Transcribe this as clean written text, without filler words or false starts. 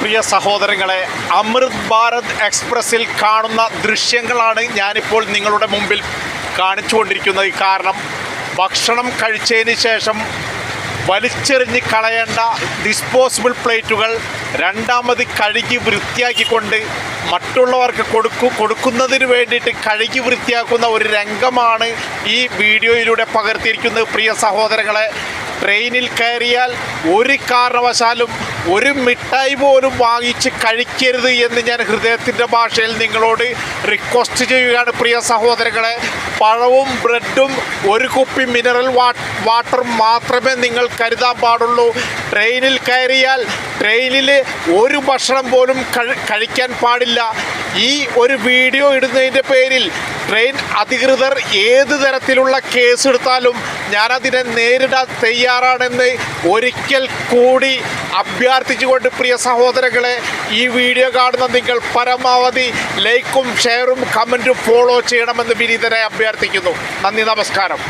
പ്രിയ സഹോദരങ്ങളെ, അമൃത് ഭാരത് എക്സ്പ്രസ്സിൽ കാണുന്ന ദൃശ്യങ്ങളാണ് ഞാനിപ്പോൾ നിങ്ങളുടെ മുമ്പിൽ കാണിച്ചുകൊണ്ടിരിക്കുന്നത്. കാരണം ഭക്ഷണം കഴിച്ചതിന് ശേഷം വലിച്ചെറിഞ്ഞ് കളയേണ്ട ഡിസ്പോസിബിൾ പ്ലേറ്റുകൾ രണ്ടാമത് കഴുകി വൃത്തിയാക്കിക്കൊണ്ട് മറ്റുള്ളവർക്ക് കൊടുക്കുന്നതിന് വേണ്ടിയിട്ട് കഴുകി വൃത്തിയാക്കുന്ന ഒരു രംഗമാണ് ഈ വീഡിയോയിലൂടെ പകർത്തിയിരിക്കുന്നത്. പ്രിയ സഹോദരങ്ങളെ, ട്രെയിനിൽ കയറിയാൽ ഒരു കാരണവശാലും ഒരു മിഠായി പോലും വാങ്ങിച്ച് കഴിക്കരുത് എന്ന് ഞാൻ ഹൃദയത്തിൻ്റെ ഭാഷയിൽ നിങ്ങളോട് റിക്വസ്റ്റ് ചെയ്യുകയാണ്. പ്രിയ സഹോദരങ്ങളെ, പഴവും ബ്രെഡും ഒരു കുപ്പി മിനറൽ വാട്ടർ മാത്രമേ നിങ്ങൾ കരുതാൻ പാടുള്ളൂ. ട്രെയിനിൽ കയറിയാൽ ട്രെയിനിൽ ഒരു ഭക്ഷണം പോലും കഴിക്കാൻ പാടില്ല. ഈ ഒരു വീഡിയോ ഇടുന്നതിൻ്റെ പേരിൽ ട്രെയിൻ അധികൃതർ ഏത് തരത്തിലുള്ള കേസ് എടുത്താലും ഞാനതിനെ നേരിടാൻ തയ്യാറാണെന്ന് ഒരിക്കൽ കൂടി അഭ്യർത്ഥിച്ചുകൊണ്ട് പ്രിയ സഹോദരങ്ങളെ, ഈ വീഡിയോ കാണുന്ന നിങ്ങൾ പരമാവധി ലൈക്കും ഷെയറും കമൻറ്റും ഫോളോ ചെയ്യണമെന്ന് വിനീതനെ അഭ്യർത്ഥിക്കുന്നു. നന്ദി, നമസ്കാരം.